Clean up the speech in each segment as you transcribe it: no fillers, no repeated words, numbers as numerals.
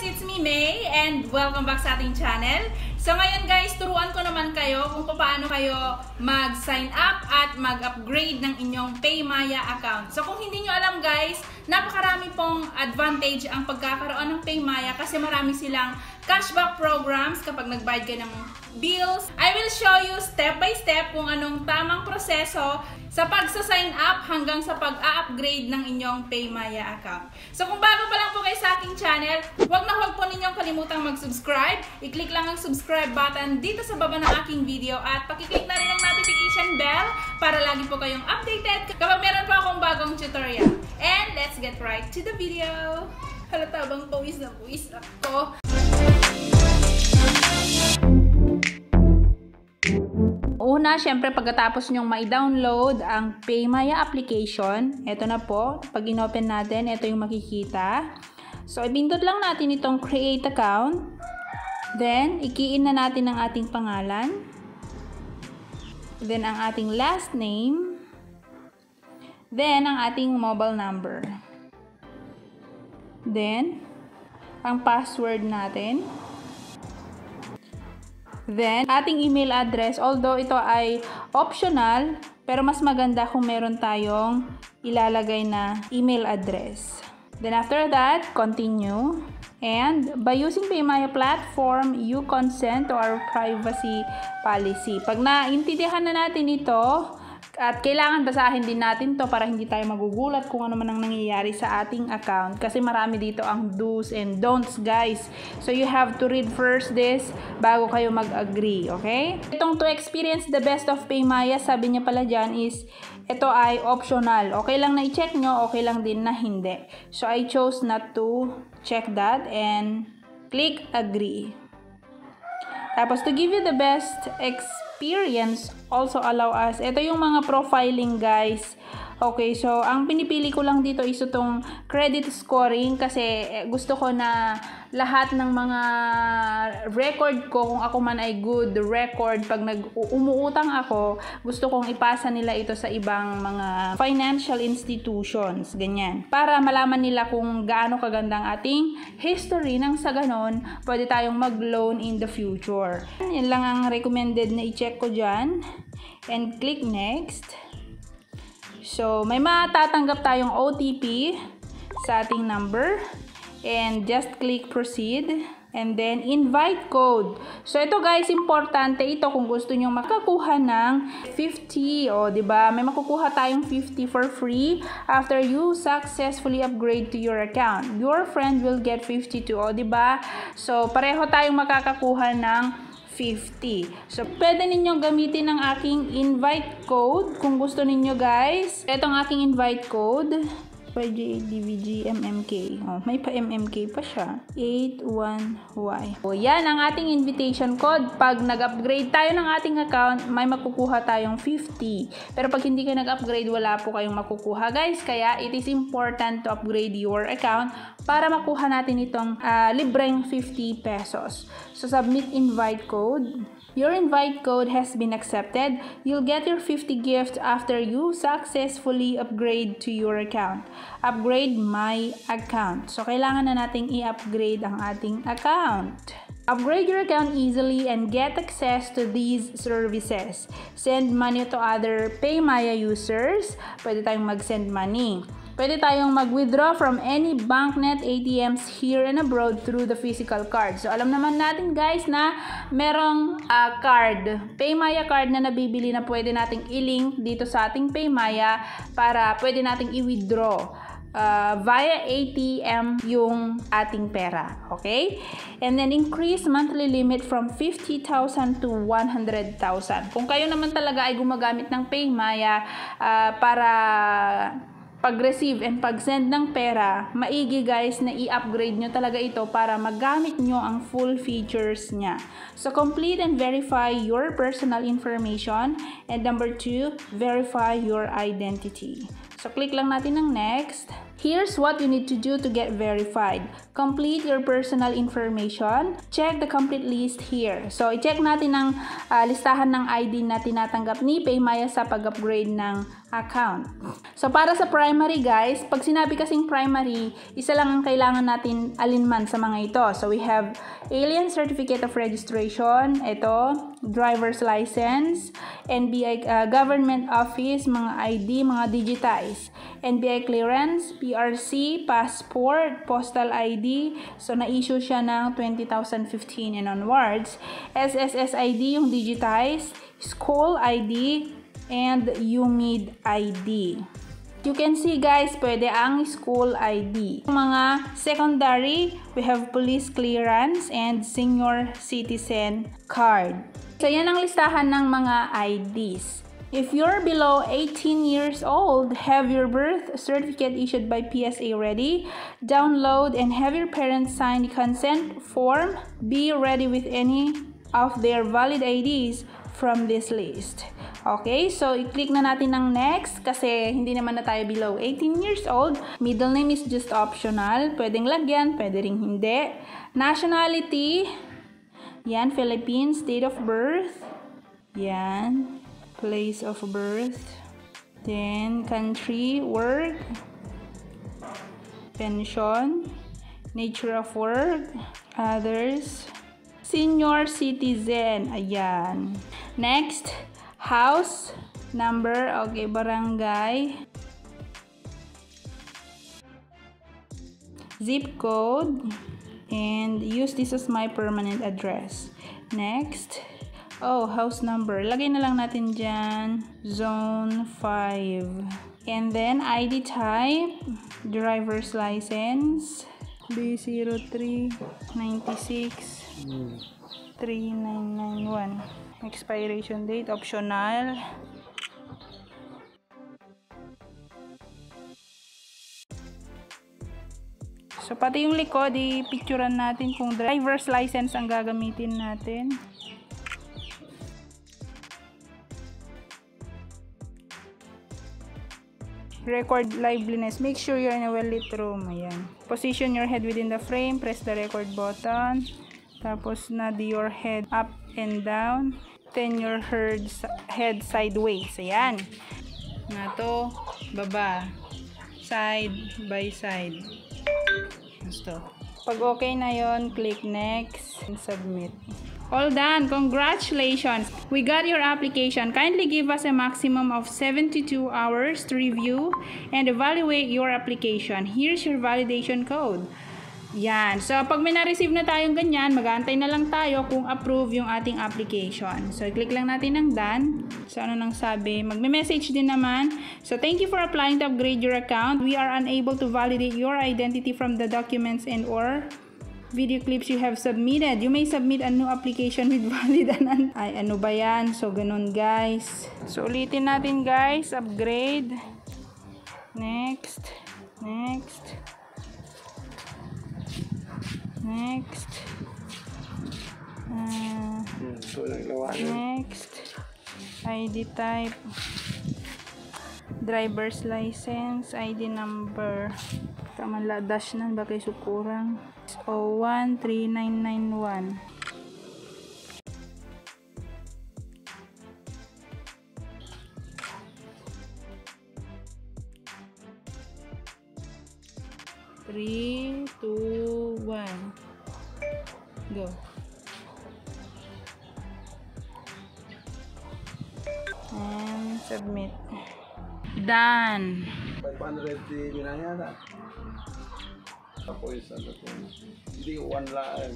It's me, May, and welcome back sa ating channel. So ngayon guys, turuan ko naman kayo kung paano kayo mag-sign up at mag-upgrade ng inyong PayMaya account. So kung hindi nyo alam guys, napakarami pong advantage ang pagkakaroon ng PayMaya kasi marami silang cashback programs kapag nagbayad ka ng bills. I will show you step by step kung anong tamang proseso sa pagsa-sign up hanggang sa pag-a-upgrade ng inyong PayMaya account. So kung bago pa lang po kayo sa aking channel, huwag po ninyong kalimutang mag-subscribe. I-click lang ang subscribe button dito sa baba ng aking video at pakiclick na rin ang notification bell para lagi po kayong updated kapag meron po akong bagong tutorial. And let's get right to the video. Halata bang pawis na pawis ako? Una, syempre pagkatapos nyong ma-download ang PayMaya application, ito na po, pag in-open natin, ito yung makikita. So, ipindot lang natin itong create account. Then, i-key in na natin ang ating pangalan. Then, ang ating last name. Then, ang ating mobile number. Then, ang password natin. Then, ating email address, although ito ay optional, pero mas maganda kung meron tayong ilalagay na email address. Then after that, continue. And by using PayMaya platform, you consent to our privacy policy. Pag naintindihan na natin ito, at kailangan basahin din natin to para hindi tayo magugulat kung ano man ang nangyayari sa ating account. Kasi marami dito ang do's and don'ts guys. So you have to read first this bago kayo mag-agree, okay? Itong to experience the best of PayMaya, sabi niya pala dyan is, ito ay optional. Okay lang na i-check nyo, okay lang din na hindi. So I chose not to check that and click agree. Tapos to give you the best experience, also allow us. Ito yung mga profiling guys. Okay, so ang pinipili ko lang dito is itong credit scoring kasi gusto ko na lahat ng mga record ko, kung ako man ay good record, pag umuutang ako, gusto kong ipasa nila ito sa ibang mga financial institutions, ganyan. Para malaman nila kung gaano kagandang ating history nang sa ganon, pwede tayong mag-loan in the future. Yan lang ang recommended na i-check ko dyan. And click next. So, may matatanggap tayong OTP sa ating number. And just click proceed. And then, invite code. So, ito guys, importante ito kung gusto nyo makakuha ng 50. O, diba? May makukuha tayong 50 for free after you successfully upgrade to your account. Your friend will get 50 too. O, diba? So, pareho tayong makakakuha ng 50. So, pwede ninyong gamitin ang aking invite code kung gusto ninyo guys. Itong aking invite code. YJDVGMMK. Oh, may pa MMK pa siya. 81Y. O, yan ang ating invitation code. Pag nag-upgrade tayo ng ating account, may makukuha tayong 50. Pero pag hindi kayo nag-upgrade, wala po kayong makukuha guys. Kaya, it is important to upgrade your account para makuha natin itong libreng 50 pesos. So, submit invite code. Your invite code has been accepted. You'll get your 50 gift after you successfully upgrade to your account. Upgrade my account. So, kailangan na nating i-upgrade ang ating account. Upgrade your account easily and get access to these services. Send money to other PayMaya users. Pwede tayong mag-send money. Pwede tayong mag-withdraw from any BankNet ATMs here and abroad through the physical card. So, alam naman natin guys na merong card, PayMaya card na nabibili na pwede nating i-link dito sa ating PayMaya para pwede nating i-withdraw via ATM yung ating pera. Okay? And then, increase monthly limit from 50,000 to 100,000. Kung kayo naman talaga ay gumagamit ng PayMaya para pag-receive and pag-send ng pera, maigi guys na i-upgrade nyo talaga ito para magamit nyo ang full features niya. So, complete and verify your personal information. And number 2, verify your identity. So, click lang natin ng next. Here's what you need to do to get verified. Complete your personal information. Check the complete list here. So, i-check natin ang listahan ng ID na tinatanggap ni PayMaya sa pag-upgrade ng account. So, para sa primary guys, pag sinabi kasing primary, isa lang ang kailangan natin alinman sa mga ito. So, we have Alien Certificate of Registration, ito, driver's license, NBI government office, mga ID, mga digitize, NBI clearance, PRC, passport, postal ID, so na-issue siya ng 2015 and onwards, SSS ID, yung digitize, school ID, and UMID ID. You can see guys, pwede ang school ID. Mga secondary, we have police clearance and senior citizen card. So yan ang listahan ng mga IDs. If you're below 18 years old, have your birth certificate issued by PSA ready, download and have your parents sign the consent form, be ready with any of their valid IDs from this list. Okay, so i-click na natin ng next kasi hindi naman na tayo below 18 years old. Middle name is just optional. Pwedeng lagyan, pwede ring hindi. Nationality, yan, Philippines. Date of birth, yan. Place of birth. Then, country, work, pension, nature of work, others, senior citizen, ayan. Next, house, number, okay, barangay, zip code, and use this as my permanent address. Next, oh, house number, lagay na lang natin dyan, zone 5. And then, ID type, driver's license, B03 96 3991. Expiration date, optional. So, pati yung likod, i-picturean natin kung driver's license ang gagamitin natin. Record liveliness. Make sure you're in a well-lit room. Ayan. Position your head within the frame. Press the record button. Tapos, nod your head up and down. Turn your head sideways. Ayan. Na to, baba. Side by side. Gusto. Pag okay na yon, click next and submit. All done. Congratulations. We got your application. Kindly give us a maximum of 72 hours to review and evaluate your application. Here's your validation code. Yan. So, pag may na-receive na tayong ganyan, mag-aantay na lang tayo kung approve yung ating application. So, click lang natin ng done. So, ano nang sabi? Magme-message din naman. So, thank you for applying to upgrade your account. We are unable to validate your identity from the documents and or video clips you have submitted. You may submit a new application with valid and ay, ano ba yan? So, ganun guys. So, ulitin natin guys. Upgrade. Next. Next. Next. Next. ID type. Driver's license. ID number. Kamala dash nan ba kay sukurang. 013991. Three, two, one. Go. And submit. Done. 500 di minayada. Tapos ano to? Hindi 1 lang.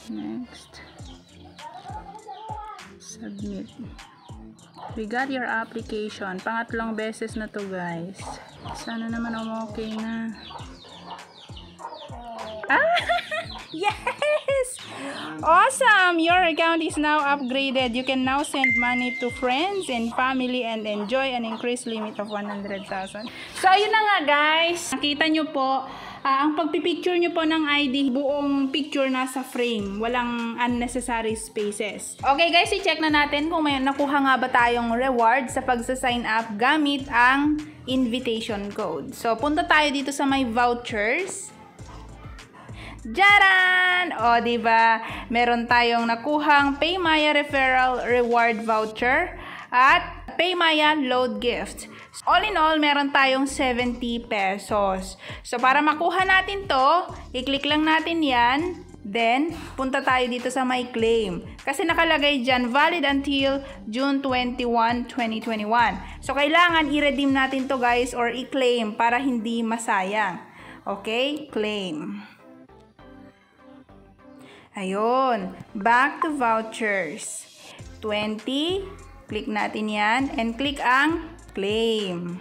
Next. Submit. We got your application. Pangatlong beses na to, guys. Sana naman okay na. Ah! Yes! Awesome! Your account is now upgraded. You can now send money to friends and family and enjoy an increased limit of 100,000. So, ayun na nga, guys. Nakita nyo po, ang pagpipicture nyo po ng ID, buong picture nasa frame. Walang unnecessary spaces. Okay, guys, i-check na natin kung may nakuha nga ba tayong reward sa pagsa-sign up gamit ang invitation code. So, punta tayo dito sa may vouchers. Jaran! O, diba? Meron tayong nakuhang PayMaya Referral Reward Voucher at PayMaya Load Gift. All in all, meron tayong 70 pesos. So, para makuha natin to, i-click lang natin yan. Then, punta tayo dito sa may claim. Kasi nakalagay dyan, valid until June 21, 2021. So, kailangan i-redeem natin to, guys, or i-claim para hindi masayang. Okay? Claim. Ayun, back to vouchers. 20, click natin yan, and click ang claim.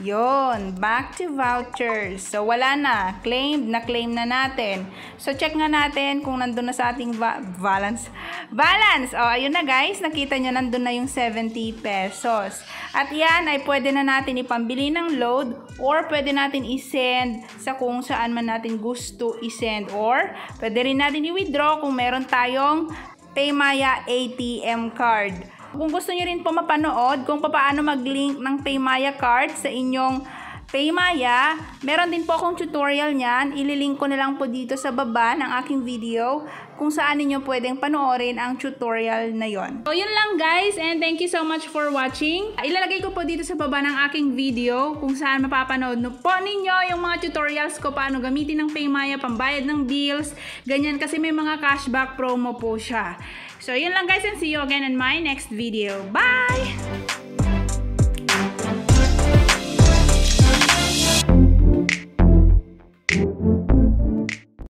Yun, back to vouchers. So, wala na. Claimed, na-claim na natin. So, check nga natin kung nandun na sa ating balance. Balance! O, ayun na guys. Nakita nyo, nandun na yung 70 pesos. At yan ay pwede na natin ipambili ng load or pwede natin isend sa kung saan man natin gusto isend. Or, pwede rin natin i-withdraw kung meron tayong PayMaya ATM card. Kung gusto nyo rin po mapanood kung paano mag-link ng PayMaya card sa inyong PayMaya, meron din po akong tutorial niyan. Ililink ko na lang po dito sa baba ng aking video kung saan ninyo pwedeng panoorin ang tutorial na yon. So, yun lang guys, and thank you so much for watching. Ilalagay ko po dito sa baba ng aking video kung saan mapapanood po ninyo yung mga tutorials ko paano gamitin ng PayMaya, pambayad ng bills, ganyan kasi may mga cashback promo po siya. So, yun lang guys, and see you again in my next video. Bye!